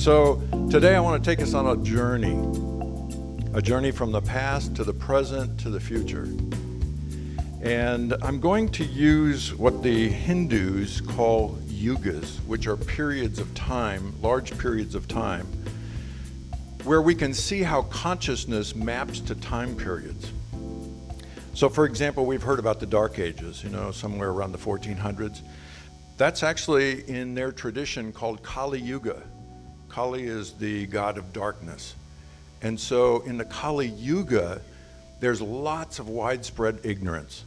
So today I want to take us on a journey from the past to the present to the future. And I'm going to use what the Hindus call Yugas, which are periods of time, large periods of time, where we can see how consciousness maps to time periods. So for example, we've heard about the Dark Ages, somewhere around the 1400s. That's actually in their tradition called Kali Yuga. Kali is the god of darkness. And so in the Kali Yuga, there's lots of widespread ignorance.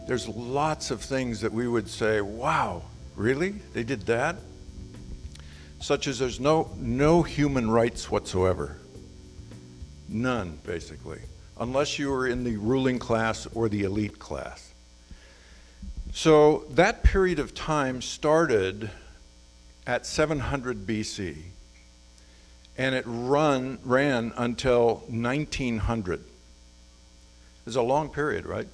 There's lots of things that we would say, wow, really? They did that? Such as there's no human rights whatsoever. None, basically, unless you were in the ruling class or the elite class. So that period of time started at 700 BC, and it ran until 1900. It's a long period, right?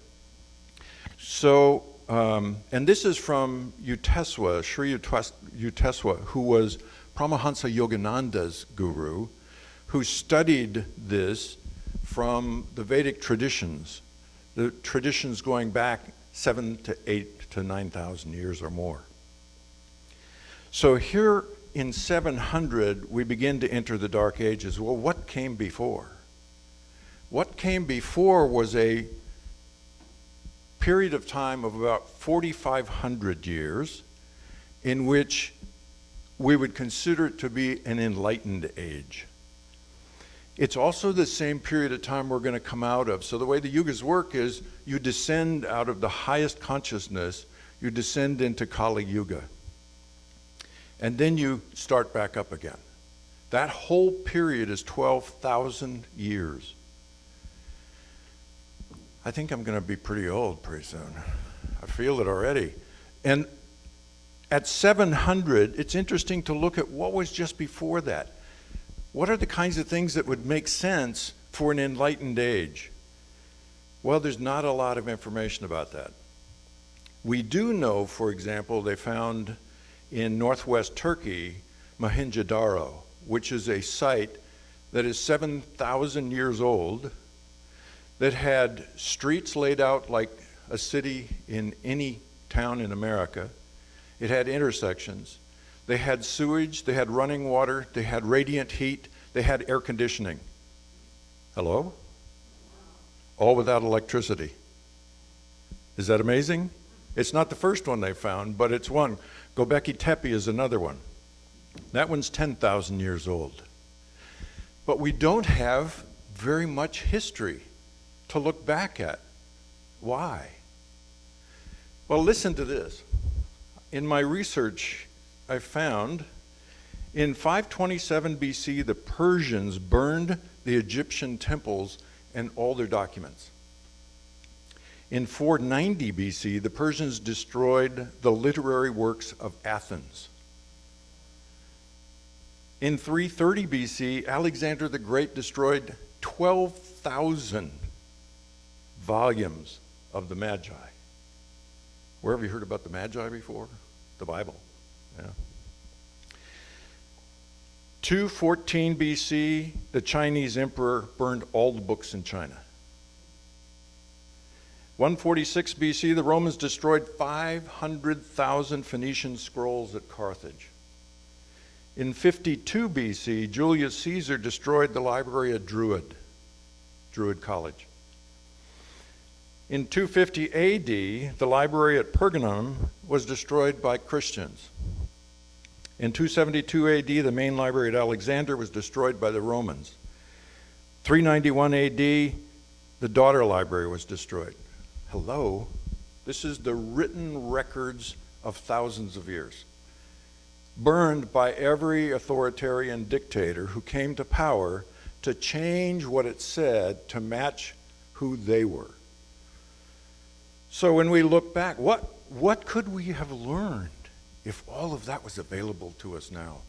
So, and this is from Uteswa, Sri Uteswa, who was Paramahansa Yogananda's guru, who studied this from the Vedic traditions, the traditions going back 7 to 8 to 9,000 years or more. So here in 700, we begin to enter the Dark Ages. Well, what came before? What came before was a period of time of about 4,500 years in which we would consider it to be an enlightened age. It's also the same period of time we're going to come out of. So the way the yugas work is you descend out of the highest consciousness, you descend into Kali Yuga. And then you start back up again. That whole period is 12,000 years. I think I'm going to be pretty old pretty soon. I feel it already. And at 700, it's interesting to look at what was just before that. What are the kinds of things that would make sense for an enlightened age? Well, there's not a lot of information about that. We do know, for example, they found in northwest Turkey, Mohenjo-daro, which is a site that is 7,000 years old, that had streets laid out like a city in any town in America. It had intersections. They had sewage, they had running water, they had radiant heat, they had air conditioning. Hello? All without electricity. Is that amazing? It's not the first one they found, but it's one. Göbekli Tepe is another one. That one's 10,000 years old. But we don't have very much history to look back at. Why? Well, listen to this. In my research, I found in 527 BC, the Persians burned the Egyptian temples and all their documents. In 490 BC, the Persians destroyed the literary works of Athens. In 330 BC, Alexander the Great destroyed 12,000 volumes of the Magi. Where have you heard about the Magi before? The Bible. Yeah. 214 BC, the Chinese emperor burned all the books in China. 146 BC, the Romans destroyed 500,000 Phoenician scrolls at Carthage. In 52 BC, Julius Caesar destroyed the library at Druid College. In 250 AD, the library at Pergamum was destroyed by Christians. In 272 AD, the main library at Alexander was destroyed by the Romans. 391 AD, the daughter library was destroyed. Hello? This is the written records of thousands of years, burned by every authoritarian dictator who came to power to change what it said to match who they were. So when we look back, what could we have learned if all of that was available to us now?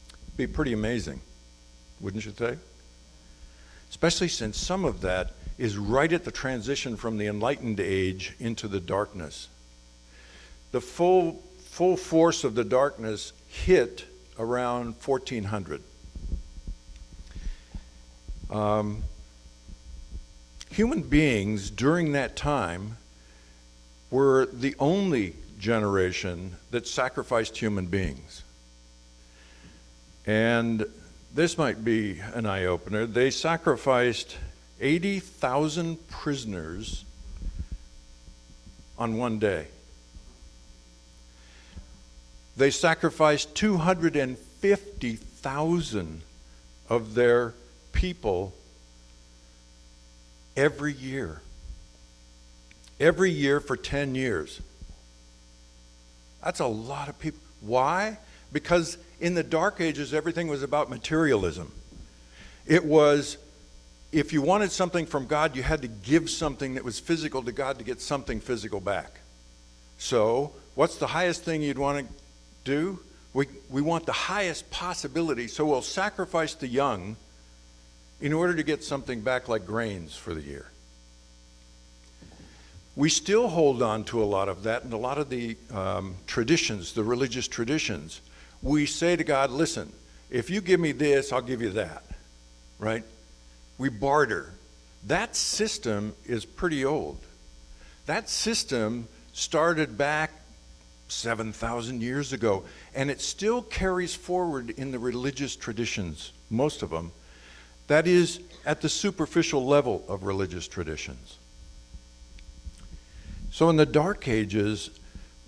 It'd be pretty amazing, wouldn't you say? Especially since some of that is right at the transition from the enlightened age into the darkness. The full force of the darkness hit around 1400. Human beings during that time were the only generation that sacrificed human beings. And this might be an eye-opener. They sacrificed 80,000 prisoners on one day. They sacrificed 250,000 of their people every year. Every year for 10 years. That's a lot of people. Why? Because in the Dark Ages, everything was about materialism. It was, if you wanted something from God, you had to give something that was physical to God to get something physical back. So, what's the highest thing you'd want to do? We want the highest possibility, so we'll sacrifice the young in order to get something back like grains for the year. We still hold on to a lot of that and a lot of the traditions, the religious traditions. We say to God, listen, if you give me this, I'll give you that, right? We barter. That system is pretty old. That system started back 7,000 years ago, and it still carries forward in the religious traditions, most of them. That is at the superficial level of religious traditions. So in the Dark Ages,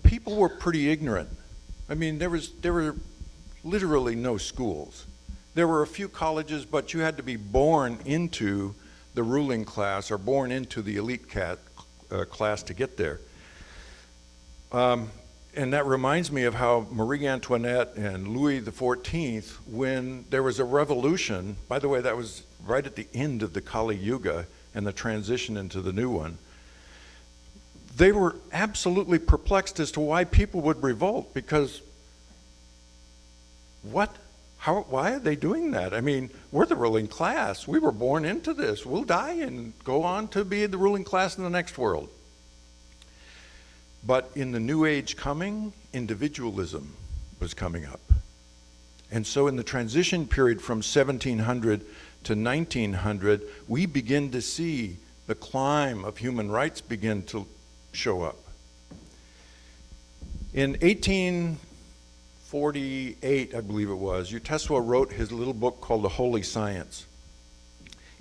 people were pretty ignorant. I mean, there were literally no schools. There were a few colleges, but you had to be born into the ruling class or born into the elite class to get there. And that reminds me of how Marie Antoinette and Louis XIV, when there was a revolution, by the way, that was right at the end of the Kali Yuga and the transition into the new one, they were absolutely perplexed as to why people would revolt, because what? Why are they doing that? I mean, we're the ruling class. We were born into this. We'll die and go on to be the ruling class in the next world. But in the New Age coming, individualism was coming up. And so in the transition period from 1700 to 1900, we begin to see the climb of human rights begin to show up. In 1848, I believe it was, Uteswa wrote his little book called The Holy Science.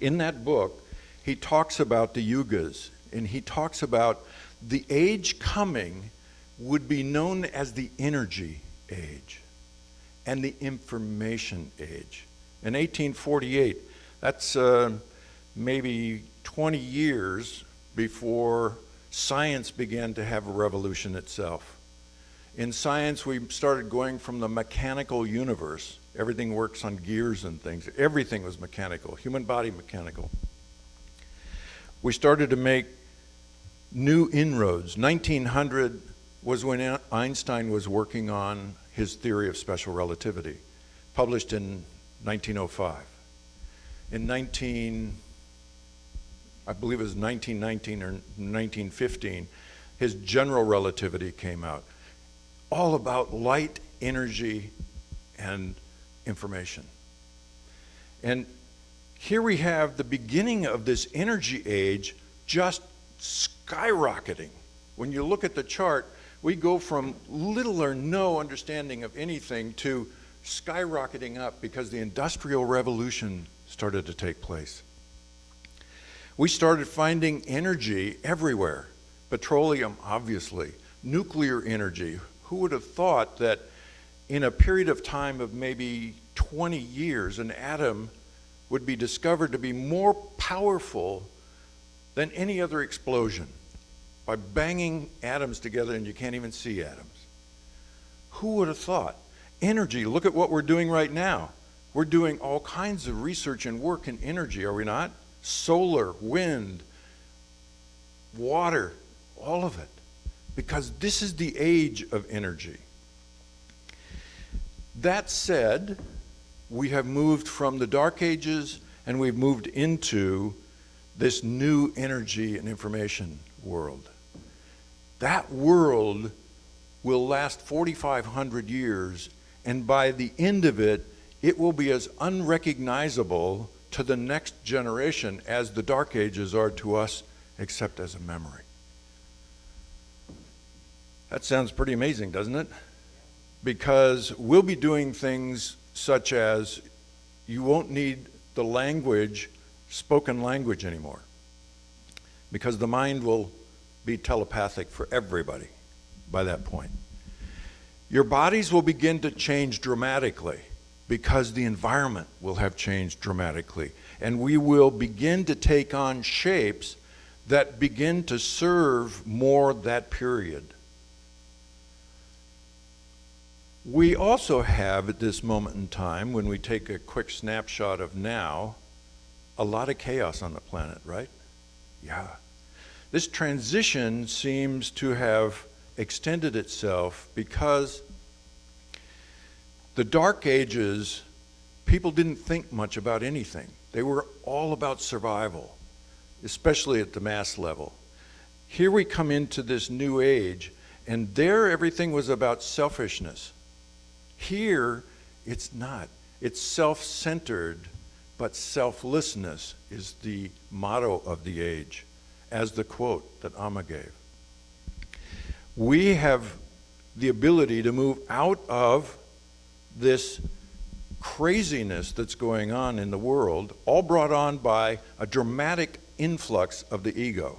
In that book, he talks about the Yugas, and he talks about the age coming would be known as the energy age and the information age. In 1848, that's maybe 20 years before science began to have a revolution itself. In science, we started going from the mechanical universe. Everything works on gears and things. Everything was mechanical, human body mechanical. We started to make new inroads. 1900 was when Einstein was working on his theory of special relativity, published in 1905. In I believe it was 1919 or 1915, his general relativity came out, all about light, energy, and information. And here we have the beginning of this energy age just skyrocketing. When you look at the chart, we go from little or no understanding of anything to skyrocketing up because the Industrial Revolution started to take place. We started finding energy everywhere. Petroleum, obviously. Nuclear energy. Who would have thought that in a period of time of maybe 20 years, an atom would be discovered to be more powerful than any other explosion by banging atoms together and you can't even see atoms. Who would have thought? Energy, look at what we're doing right now. We're doing all kinds of research and work in energy, are we not? Solar, wind, water, all of it. Because this is the age of energy. That said, we have moved from the Dark Ages and we've moved into this new energy and information world. That world will last 4,500 years and by the end of it, it will be as unrecognizable to the next generation as the Dark Ages are to us, except as a memory. That sounds pretty amazing, doesn't it? Because we'll be doing things such as you won't need the language, spoken language anymore, because the mind will be telepathic for everybody by that point. Your bodies will begin to change dramatically because the environment will have changed dramatically, and we will begin to take on shapes that begin to serve more that period. We also have, at this moment in time, when we take a quick snapshot of now, a lot of chaos on the planet, right? Yeah. This transition seems to have extended itself because the Dark Ages, people didn't think much about anything. They were all about survival, especially at the mass level. Here we come into this new age, and there everything was about selfishness. Here, it's not. It's self-centered, but selflessness is the motto of the age, as the quote that Amma gave. We have the ability to move out of this craziness that's going on in the world, all brought on by a dramatic influx of the ego.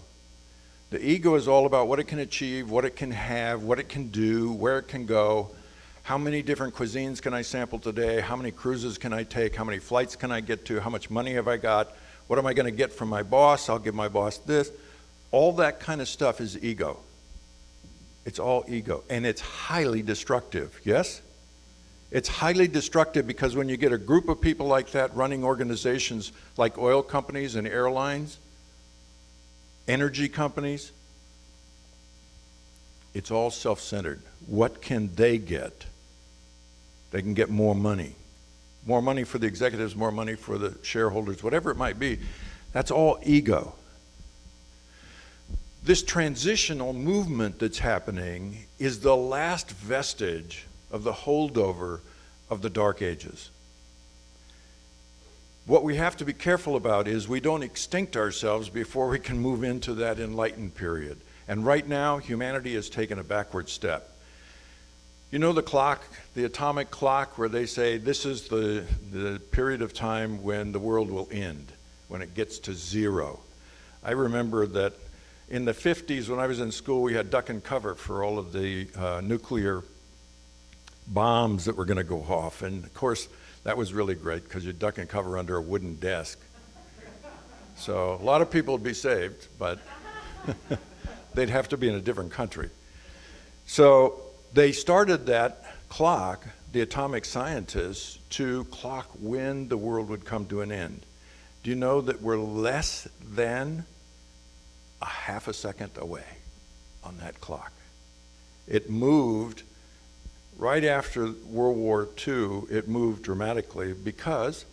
The ego is all about what it can achieve, what it can have, what it can do, where it can go. How many different cuisines can I sample today? How many cruises can I take? How many flights can I get to? How much money have I got? What am I going to get from my boss? I'll give my boss this. All that kind of stuff is ego. It's all ego, and it's highly destructive, yes? It's highly destructive because when you get a group of people like that running organizations like oil companies and airlines, energy companies, it's all self-centered. What can they get? They can get more money. More money for the executives, more money for the shareholders, whatever it might be. That's all ego. This transitional movement that's happening is the last vestige of the holdover of the Dark Ages. What we have to be careful about is we don't extinct ourselves before we can move into that enlightened period. And right now, humanity has taken a backward step. You know the clock, the atomic clock, where they say this is the period of time when the world will end, when it gets to zero. I remember that in the 50s, when I was in school, we had duck and cover for all of the nuclear bombs that were going to go off. And of course, that was really great because you duck and cover under a wooden desk. So a lot of people would be saved, but they'd have to be in a different country. So they started that clock, the atomic scientists, to clock when the world would come to an end. Do you know that we're less than a half a second away on that clock? It moved right after World War II, it moved dramatically because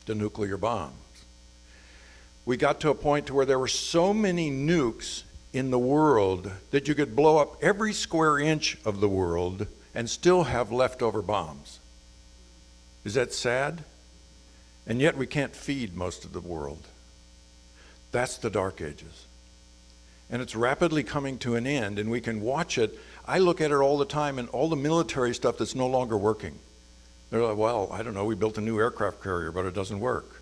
the nuclear bombs. We got to a point to where there were so many nukes in the world that you could blow up every square inch of the world and still have leftover bombs. Is that sad? And yet we can't feed most of the world. That's the Dark Ages. And it's rapidly coming to an end, and we can watch it. I look at it all the time, and all the military stuff that's no longer working. They're like, well, I don't know, we built a new aircraft carrier, but it doesn't work.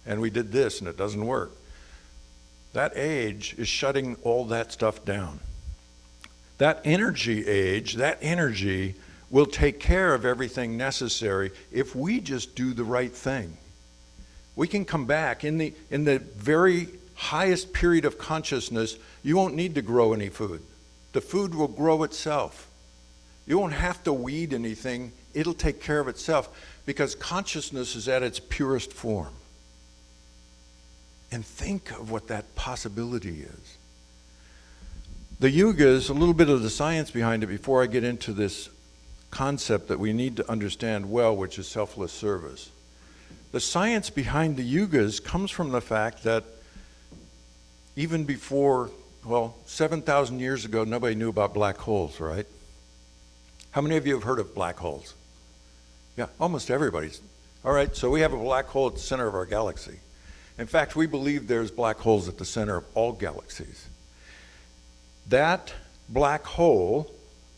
And we did this, and it doesn't work. That age is shutting all that stuff down. That energy age, that energy will take care of everything necessary if we just do the right thing. We can come back in the very highest period of consciousness. You won't need to grow any food. The food will grow itself. You won't have to weed anything. It'll take care of itself because consciousness is at its purest form. And think of what that possibility is. The Yugas, a little bit of the science behind it before I get into this concept that we need to understand well, which is selfless service. The science behind the Yugas comes from the fact that even before, 7,000 years ago, nobody knew about black holes, right? How many of you have heard of black holes? Yeah, almost everybody's. All right, so we have a black hole at the center of our galaxy. In fact, we believe there's black holes at the center of all galaxies. That black hole,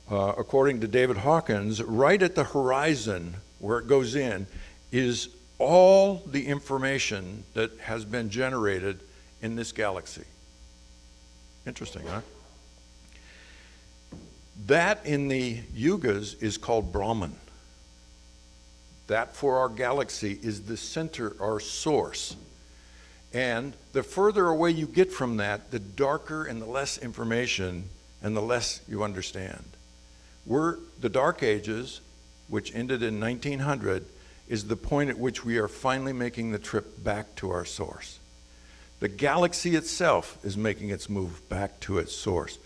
according to David Hawkins, right at the horizon where it goes in, is all the information that has been generated in this galaxy. Interesting, huh? That in the Yugas is called Brahman. That for our galaxy is the center, our source. And the further away you get from that, the darker and the less information and the less you understand. The Dark Ages, which ended in 1900, is the point at which we are finally making the trip back to our source. The galaxy itself is making its move back to its source.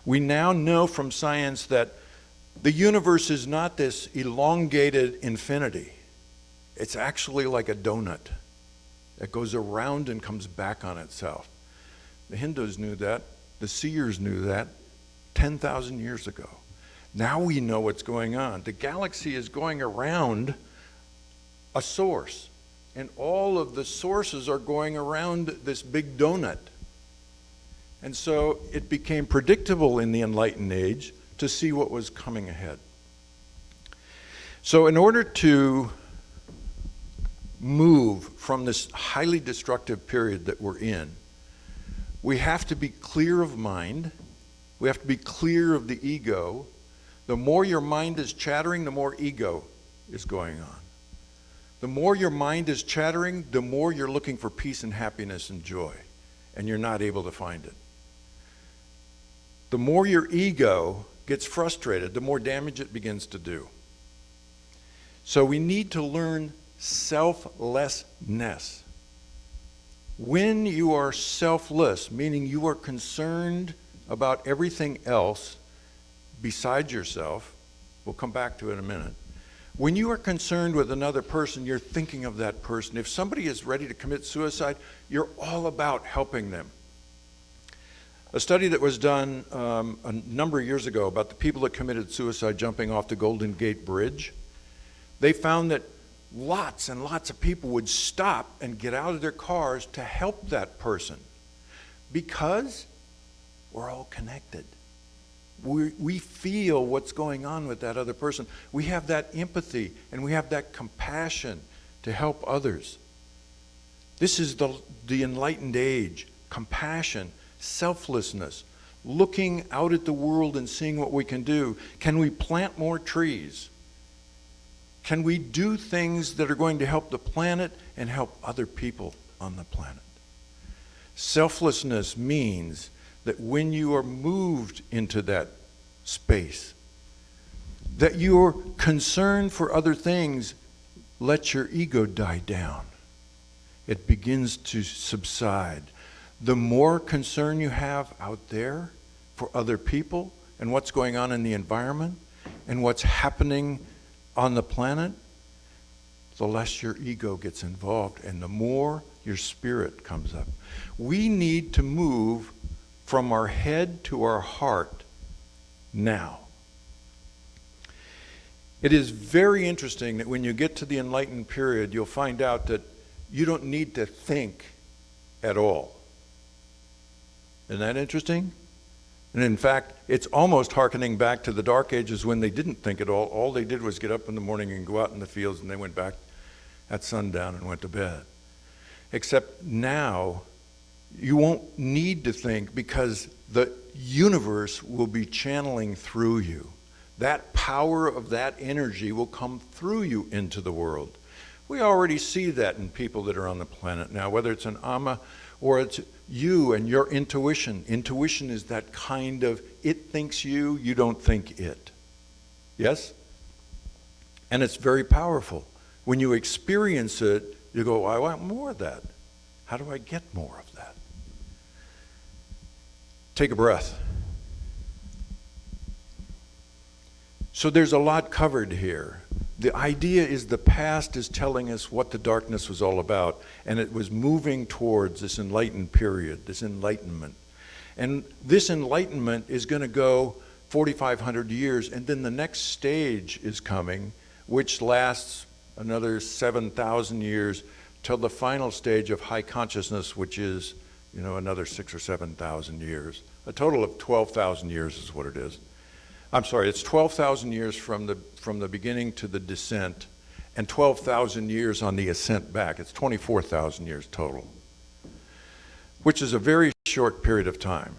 We now know from science that the universe is not this elongated infinity. It's actually like a donut. It goes around and comes back on itself. The Hindus knew that. The seers knew that 10,000 years ago. Now we know what's going on. The galaxy is going around a source, and all of the sources are going around this big donut. And so it became predictable in the Enlightened Age to see what was coming ahead. So in order to move from this highly destructive period that we're in, we have to be clear of mind. We have to be clear of the ego. The more your mind is chattering, the more ego is going on. The more your mind is chattering, the more you're looking for peace and happiness and joy, and you're not able to find it. The more your ego gets frustrated, the more damage it begins to do. So we need to learn selflessness. When you are selfless, meaning you are concerned about everything else besides yourself, we'll come back to it in a minute. When you are concerned with another person, you're thinking of that person. If somebody is ready to commit suicide, you're all about helping them. A study that was done a number of years ago about the people that committed suicide jumping off the Golden Gate Bridge, they found that lots and lots of people would stop and get out of their cars to help that person because we're all connected. We feel what's going on with that other person. We have that empathy and we have that compassion to help others. This is the enlightened age. Compassion, selflessness, looking out at the world and seeing what we can do. Can we plant more trees? Can we do things that are going to help the planet and help other people on the planet? Selflessness means that when you are moved into that space, that your concern for other things lets your ego die down. It begins to subside. The more concern you have out there for other people and what's going on in the environment and what's happening on the planet, the less your ego gets involved and the more your spirit comes up. We need to move from our head to our heart now. It is very interesting that when you get to the enlightened period, you'll find out that you don't need to think at all. Isn't that interesting? And in fact, it's almost hearkening back to the Dark Ages when they didn't think at all. All they did was get up in the morning and go out in the fields, and they went back at sundown and went to bed. Except now, you won't need to think because the universe will be channeling through you. That power of that energy will come through you into the world. We already see that in people that are on the planet now, whether it's an Amma or it's you and your intuition. Intuition is that kind of, it thinks you, you don't think it. Yes? And it's very powerful. When you experience it, you go, I want more of that. How do I get more of that? Take a breath. So there's a lot covered here. The idea is the past is telling us what the darkness was all about, and it was moving towards this enlightened period, this enlightenment. And this enlightenment is going to go 4,500 years, and then the next stage is coming which lasts another 7,000 years till the final stage of high consciousness, which is, another 6,000 or 7,000 years. A total of 12,000 years is what it is. I'm sorry, it's 12,000 years from the beginning to the descent, and 12,000 years on the ascent back. It's 24,000 years total, which is a very short period of time,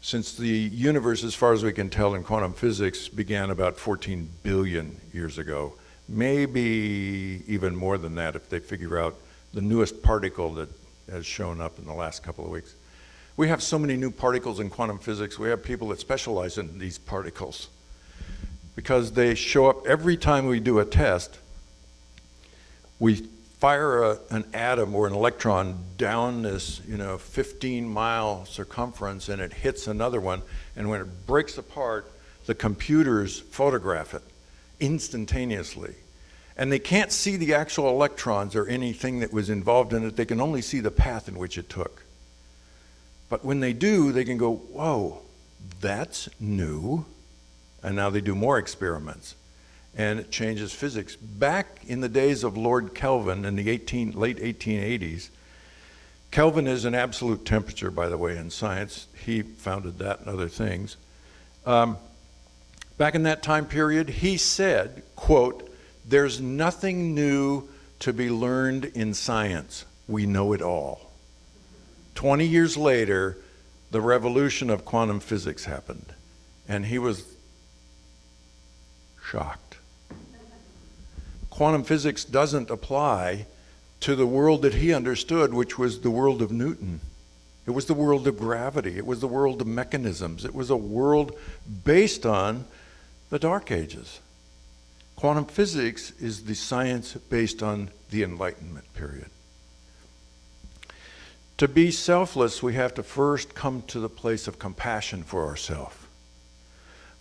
since the universe, as far as we can tell in quantum physics, began about 14 billion years ago. Maybe even more than that if they figure out the newest particle that has shown up in the last couple of weeks. We have so many new particles in quantum physics. We have people that specialize in these particles because they show up every time we do a test. We fire an atom or an electron down this 15-mile circumference, and it hits another one, and when it breaks apart, the computers photograph it instantaneously. And they can't see the actual electrons or anything that was involved in it. They can only see the path in which it took. But when they do, they can go, whoa, that's new. And now they do more experiments. And it changes physics. Back in the days of Lord Kelvin in the late 1880s, Kelvin is an absolute temperature, by the way, in science. He founded that and other things. Back in that time period, he said, quote, "There's nothing new to be learned in science. We know it all." 20 years later, the revolution of quantum physics happened, and he was shocked. Quantum physics doesn't apply to the world that he understood, which was the world of Newton. It was the world of gravity. It was the world of mechanisms. It was a world based on the Dark Ages. Quantum physics is the science based on the Enlightenment period. To be selfless, we have to first come to the place of compassion for ourselves.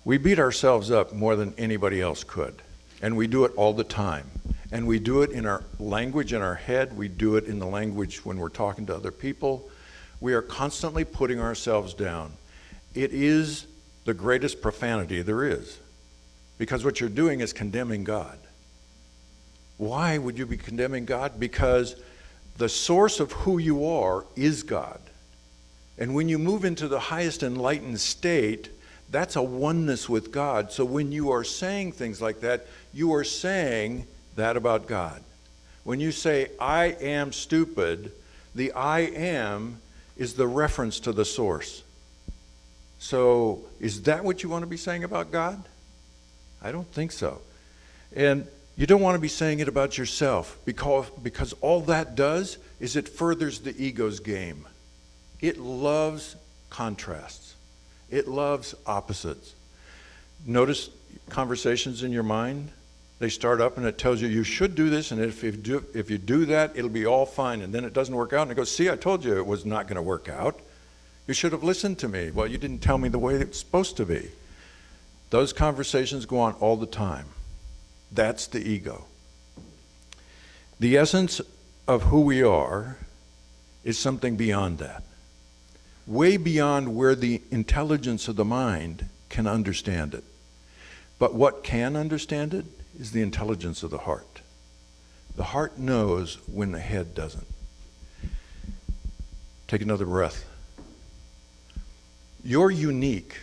We beat ourselves up more than anybody else could, and we do it all the time. And we do it in our language in our head. We do it in the language when we're talking to other people. We are constantly putting ourselves down. It is the greatest profanity there is, because what you're doing is condemning God. Why would you be condemning God? Because the source of who you are is God. And when you move into the highest enlightened state, that's a oneness with God. So when you are saying things like that, you are saying that about God. When you say, "I am stupid," the "I am" is the reference to the source. So is that what you want to be saying about God? I don't think so. And you don't want to be saying it about yourself, because all that does is it furthers the ego's game. It loves contrasts. It loves opposites. Notice conversations in your mind. They start up and it tells you should do this, and if you do that, it'll be all fine. And then it doesn't work out, and it goes, "See, I told you it was not going to work out. You should have listened to me." Well, you didn't tell me the way it's supposed to be. Those conversations go on all the time. That's the ego. The essence of who we are is something beyond that. Way beyond where the intelligence of the mind can understand it. But what can understand it is the intelligence of the heart. The heart knows when the head doesn't. Take another breath. You're unique.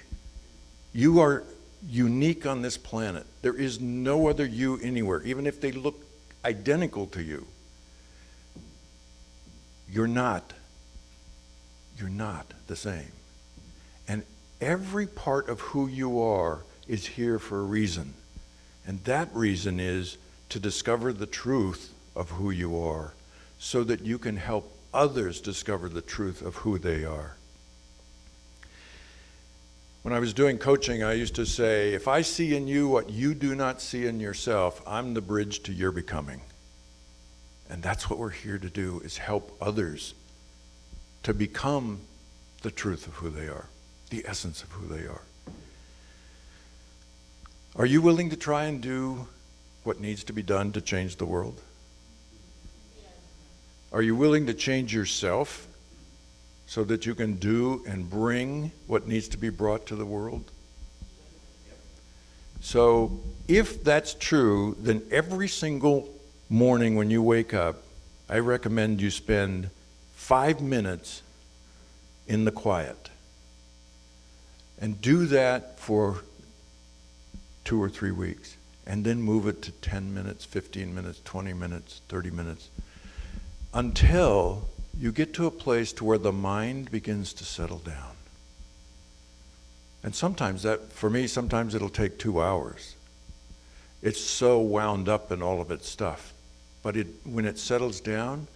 You are unique on this planet. There is no other you anywhere, even if they look identical to you. You're not the same. And every part of who you are is here for a reason. And that reason is to discover the truth of who you are, so that you can help others discover the truth of who they are. When I was doing coaching, I used to say, if I see in you what you do not see in yourself, I'm the bridge to your becoming. And that's what we're here to do, is help others to become the truth of who they are, the essence of who they are. Are you willing to try and do what needs to be done to change the world? Are you willing to change yourself so that you can do and bring what needs to be brought to the world? So if that's true, then every single morning when you wake up, I recommend you spend 5 minutes in the quiet. And do that for 2 or 3 weeks. And then move it to 10 minutes, 15 minutes, 20 minutes, 30 minutes, until you get to a place to where the mind begins to settle down. And sometimes that, for me, sometimes it'll take 2 hours. It's so wound up in all of its stuff. But when it settles down,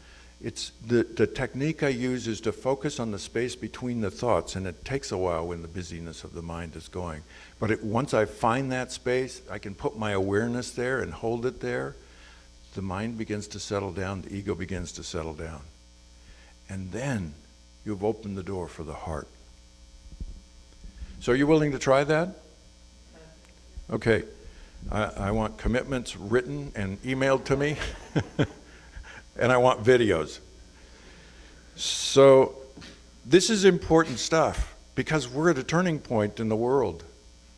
it's the technique I use is to focus on the space between the thoughts, and it takes a while when the busyness of the mind is going. But once I find that space, I can put my awareness there and hold it there. The mind begins to settle down, the ego begins to settle down. And then you've opened the door for the heart. So are you willing to try that? Okay. I want commitments written and emailed to me. And I want videos. So this is important stuff because we're at a turning point in the world.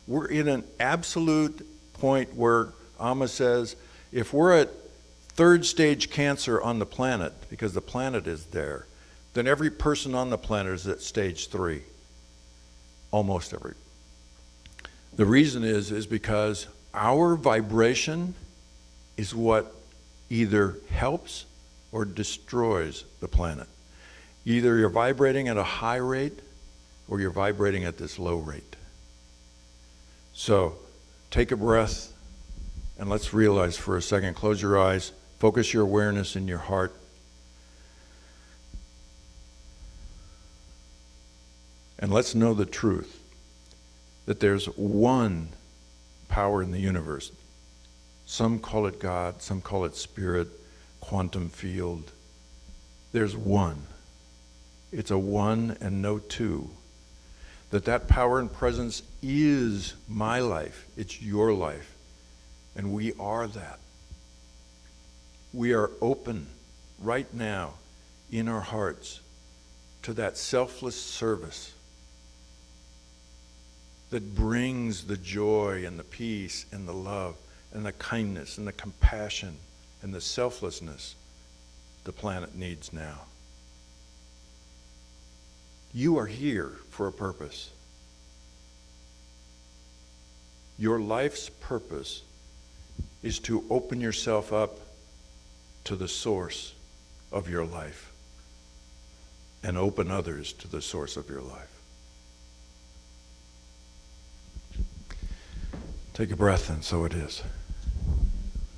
We're in an absolute point where Amma says, if we're at 3rd stage cancer on the planet, because the planet is there, then every person on the planet is at stage 3. Almost every. The reason is because our vibration is what either helps or destroys the planet. Either you're vibrating at a high rate or you're vibrating at this low rate. So take a breath and let's realize for a second, close your eyes, focus your awareness in your heart. And let's know the truth, that there's one power in the universe. Some call it God, some call it spirit, quantum field. There's one. It's a one and no two. That power and presence is my life. It's your life. And we are that. We are open right now in our hearts to that selfless service that brings the joy and the peace and the love and the kindness and the compassion and the selflessness the planet needs now. You are here for a purpose. Your life's purpose is to open yourself up to the source of your life and open others to the source of your life. Take a breath, and so it is.